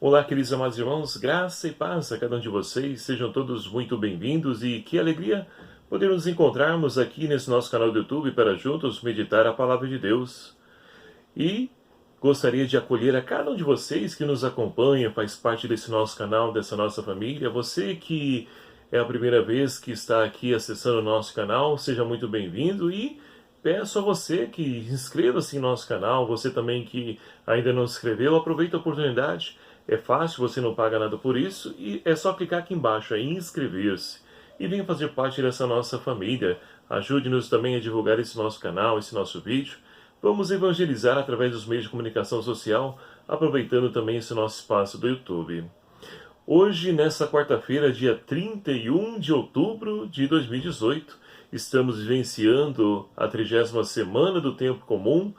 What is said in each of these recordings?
Olá, queridos amados irmãos, graça e paz a cada um de vocês, sejam todos muito bem-vindos e que alegria poder nos encontrarmos aqui nesse nosso canal do YouTube para juntos meditar a Palavra de Deus. E gostaria de acolher a cada um de vocês que nos acompanha, faz parte desse nosso canal, dessa nossa família. Você que é a primeira vez que está aqui acessando o nosso canal, seja muito bem-vindo e peço a você que inscreva-se em nosso canal, você também que ainda não se inscreveu, aproveita a oportunidade. É fácil, você não paga nada por isso e é só clicar aqui embaixo em inscrever-se e venha fazer parte dessa nossa família. Ajude-nos também a divulgar esse nosso canal, esse nosso vídeo. Vamos evangelizar através dos meios de comunicação social, aproveitando também esse nosso espaço do YouTube. Hoje, nessa quarta-feira, dia 31 de outubro de 2018, estamos vivenciando a 30ª semana do Tempo Comum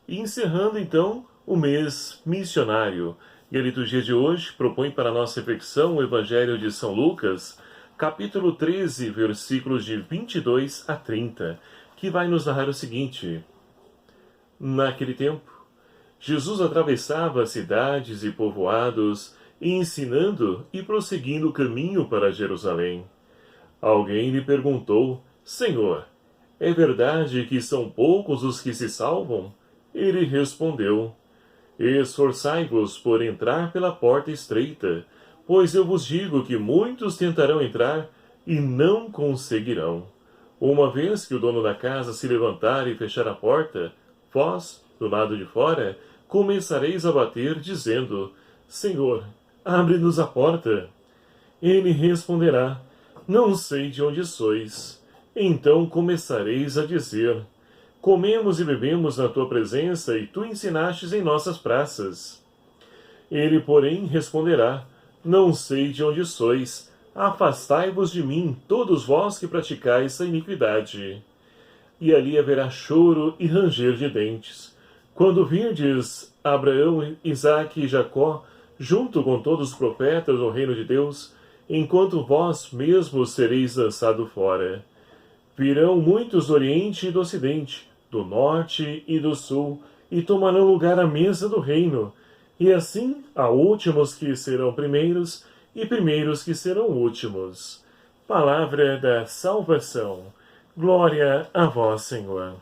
e encerrando então o mês missionário. E a liturgia de hoje propõe para a nossa reflexão o Evangelho de São Lucas, capítulo 13, versículos de 22 a 30, que vai nos narrar o seguinte: Naquele tempo, Jesus atravessava cidades e povoados, ensinando e prosseguindo o caminho para Jerusalém. Alguém lhe perguntou: Senhor, é verdade que são poucos os que se salvam? Ele respondeu: Esforçai-vos por entrar pela porta estreita, pois eu vos digo que muitos tentarão entrar e não conseguirão. Uma vez que o dono da casa se levantar e fechar a porta, vós, do lado de fora, começareis a bater, dizendo: Senhor, abre-nos a porta. Ele responderá: Não sei de onde sois. Então começareis a dizer: Comemos e bebemos na tua presença, e tu ensinastes em nossas praças. Ele, porém, responderá: Não sei de onde sois. Afastai-vos de mim, todos vós que praticais a iniquidade. E ali haverá choro e ranger de dentes, quando virdes Abraão, Isaque e Jacó, junto com todos os profetas no reino de Deus, enquanto vós mesmos sereis lançados fora. Virão muitos do Oriente e do Ocidente, do Norte e do Sul, e tomarão lugar à mesa do reino. E assim há últimos que serão primeiros, e primeiros que serão últimos. Palavra da salvação. Glória a vós, Senhor.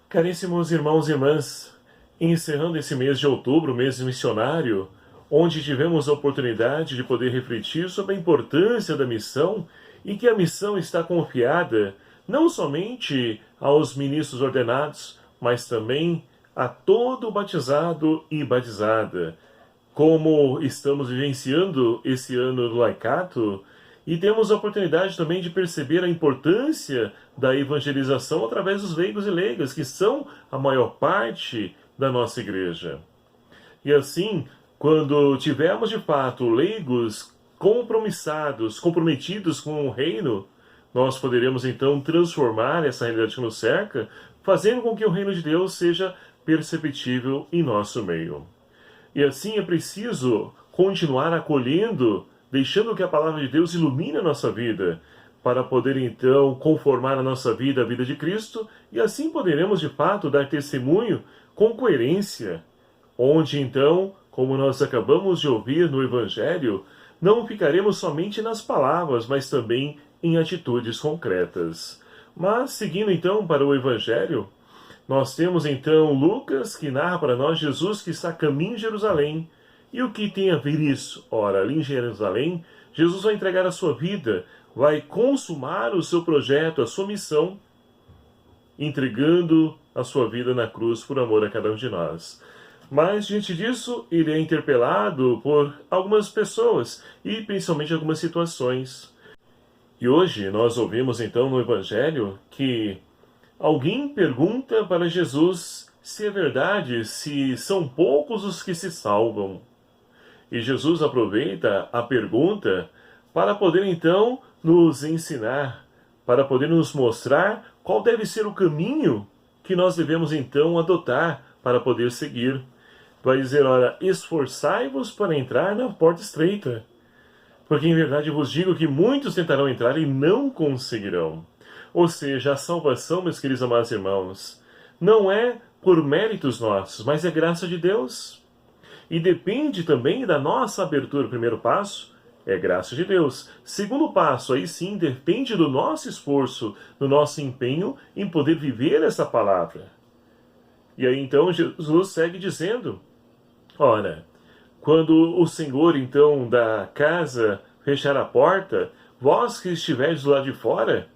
Caríssimos irmãos e irmãs, encerrando esse mês de outubro, mês missionário, onde tivemos a oportunidade de poder refletir sobre a importância da missão e que a missão está confiada não somente aos ministros ordenados, mas também a todo batizado e batizada. Como estamos vivenciando esse ano do laicato, e temos a oportunidade também de perceber a importância da evangelização através dos leigos e leigas, que são a maior parte da nossa igreja. E assim, quando tivermos de fato leigos comprometidos com o reino, nós poderemos então transformar essa realidade que nos cerca, fazendo com que o reino de Deus seja perceptível em nosso meio. E assim é preciso continuar acolhendo, deixando que a palavra de Deus ilumine a nossa vida, para poder então conformar a nossa vida à vida de Cristo, e assim poderemos de fato dar testemunho com coerência, onde então, como nós acabamos de ouvir no Evangelho, não ficaremos somente nas palavras, mas também em atitudes concretas. Mas, seguindo então para o Evangelho, nós temos então Lucas, que narra para nós Jesus que está a caminho de Jerusalém. E o que tem a ver isso? Ora, ali em Jerusalém, Jesus vai entregar a sua vida, vai consumar o seu projeto, a sua missão, entregando a sua vida na cruz por amor a cada um de nós. Mas, diante disso, ele é interpelado por algumas pessoas e principalmente algumas situações. E hoje nós ouvimos então no Evangelho que alguém pergunta para Jesus se é verdade, se são poucos os que se salvam. E Jesus aproveita a pergunta para poder então nos ensinar, para poder nos mostrar qual deve ser o caminho que nós devemos então adotar para poder seguir. Vai dizer: ora, esforçai-vos para entrar na porta estreita, porque em verdade vos digo que muitos tentarão entrar e não conseguirão. Ou seja, a salvação, meus queridos amados irmãos, não é por méritos nossos, mas é graça de Deus. E depende também da nossa abertura. O primeiro passo é graça de Deus. Segundo passo, aí sim, depende do nosso esforço, do nosso empenho em poder viver essa palavra. E aí então Jesus segue dizendo, ora, quando o Senhor então da casa fechar a porta, vós que estiverdes do lado de fora,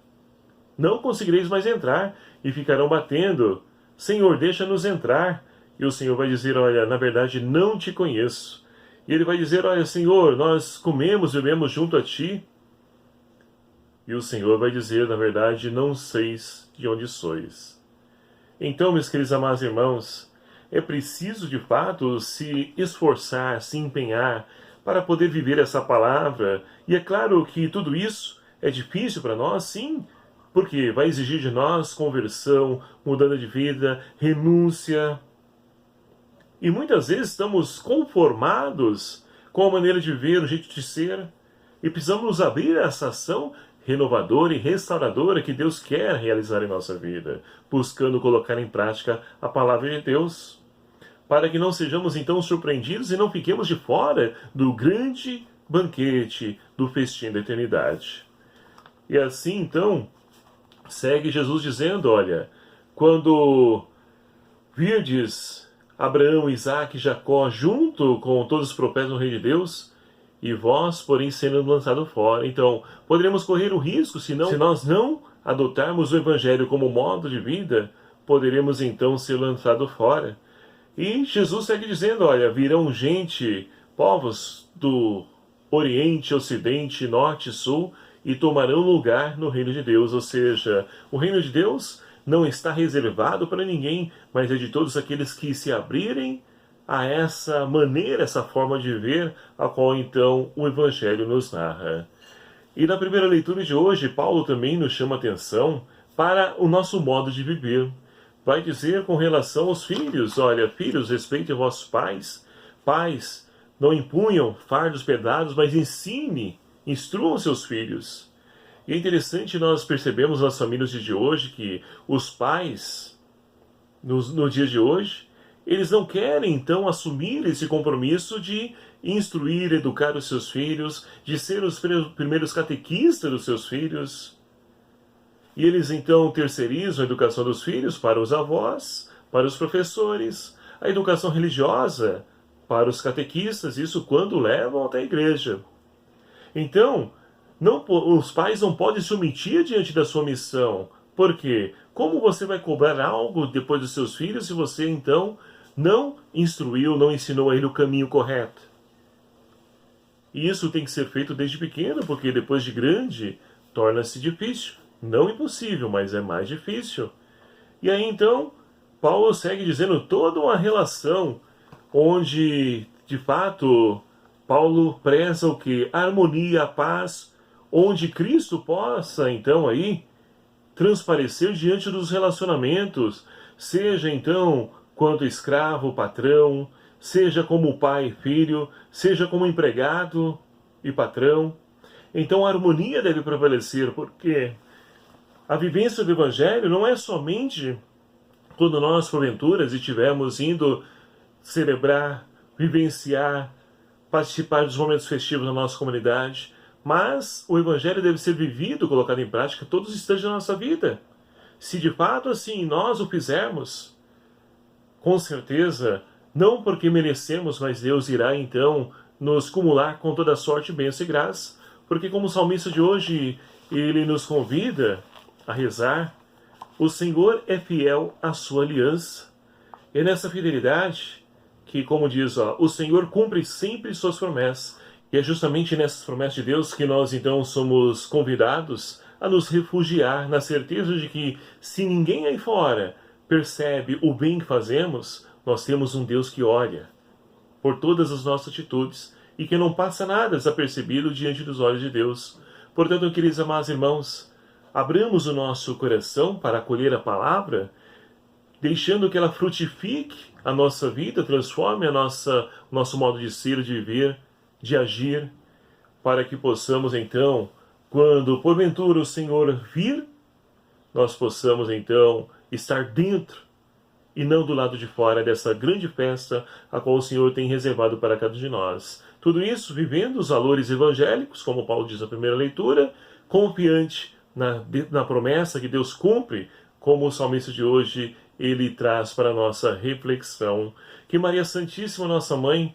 não conseguireis mais entrar, e ficarão batendo, Senhor, deixa-nos entrar. E o Senhor vai dizer, olha, na verdade não te conheço. E ele vai dizer, olha, Senhor, nós comemos e bebemos junto a ti. E o Senhor vai dizer, na verdade, não seis de onde sois. Então, meus queridos amados irmãos, é preciso de fato se esforçar, se empenhar para poder viver essa palavra. E é claro que tudo isso é difícil para nós, sim, porque vai exigir de nós conversão, mudança de vida, renúncia. E muitas vezes estamos conformados com a maneira de ver, o jeito de ser, e precisamos nos abrir a essa ação renovadora e restauradora que Deus quer realizar em nossa vida, buscando colocar em prática a palavra de Deus, para que não sejamos então surpreendidos e não fiquemos de fora do grande banquete do festim da eternidade. E assim então, segue Jesus dizendo, olha, quando virdes Abraão, Isaac e Jacó junto com todos os profetas do reino de Deus, e vós, porém, sendo lançados fora. Então, poderemos correr o risco, se nós não adotarmos o Evangelho como modo de vida, poderemos então ser lançados fora. E Jesus segue dizendo, olha, virão gente, povos do Oriente, Ocidente, Norte e Sul, e tomarão lugar no reino de Deus. Ou seja, o reino de Deus não está reservado para ninguém, mas é de todos aqueles que se abrirem a essa maneira, essa forma de ver, a qual então o Evangelho nos narra. E na primeira leitura de hoje, Paulo também nos chama atenção para o nosso modo de viver. Vai dizer com relação aos filhos, olha, filhos, respeitem vossos pais. Pais, não impunham fardos pesados, mas instruam seus filhos. E é interessante nós percebemos nas famílias de hoje que os pais, no dia de hoje, eles não querem então assumir esse compromisso de instruir, educar os seus filhos, de ser os primeiros catequistas dos seus filhos. E eles então terceirizam a educação dos filhos para os avós, para os professores, a educação religiosa para os catequistas, isso quando levam até a igreja. Então, os pais não podem se omitir diante da sua missão. Por quê? Como você vai cobrar algo depois dos seus filhos se você então não instruiu, não ensinou a ele o caminho correto? E isso tem que ser feito desde pequeno, porque depois de grande torna-se difícil. Não impossível, mas é mais difícil. E aí então, Paulo segue dizendo toda uma relação onde, de fato, Paulo preza o que? A harmonia, a paz, onde Cristo possa, então, aí, transparecer diante dos relacionamentos, seja, então, quanto escravo, patrão, seja como pai e filho, seja como empregado e patrão. Então a harmonia deve prevalecer, porque a vivência do Evangelho não é somente quando nós, porventura, estivermos indo celebrar, vivenciar, participar dos momentos festivos da nossa comunidade, mas o Evangelho deve ser vivido, colocado em prática todos os instantes da nossa vida. Se de fato assim nós o fizermos, com certeza, não porque merecemos, mas Deus irá então nos cumular com toda sorte, bênção e graça, porque como o salmista de hoje, ele nos convida a rezar, o Senhor é fiel à sua aliança. É nessa fidelidade que, como diz, o Senhor cumpre sempre suas promessas. E é justamente nessas promessas de Deus que nós então somos convidados a nos refugiar na certeza de que se ninguém aí fora percebe o bem que fazemos, nós temos um Deus que olha por todas as nossas atitudes e que não passa nada desapercebido diante dos olhos de Deus. Portanto, queridos amados irmãos, abramos o nosso coração para acolher a palavra, deixando que ela frutifique a nossa vida, transforme o nosso modo de ser, de viver, de agir, para que possamos então, quando porventura o Senhor vir, nós possamos então estar dentro e não do lado de fora dessa grande festa a qual o Senhor tem reservado para cada um de nós. Tudo isso vivendo os valores evangélicos, como Paulo diz na primeira leitura, confiante na promessa que Deus cumpre, como o salmista de hoje ele traz para a nossa reflexão. Que Maria Santíssima, nossa Mãe,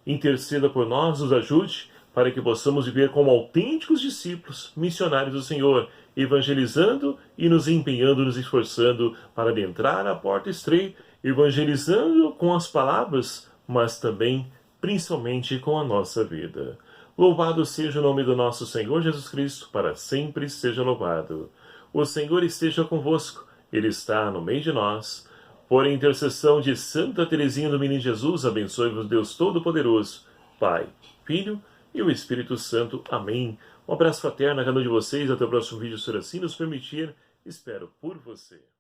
interceda por nós, nos ajude, para que possamos viver como autênticos discípulos, missionários do Senhor, evangelizando e nos empenhando, nos esforçando para adentrar a porta estreita, evangelizando com as palavras, mas também, principalmente, com a nossa vida. Louvado seja o nome do nosso Senhor Jesus Cristo, para sempre seja louvado. O Senhor esteja convosco, Ele está no meio de nós. Por intercessão de Santa Teresinha do Menino Jesus, abençoe-vos Deus Todo-Poderoso, Pai, Filho e o Espírito Santo. Amém. Um abraço fraterno a cada um de vocês. Até o próximo vídeo, se assim nos permitir. Espero por você.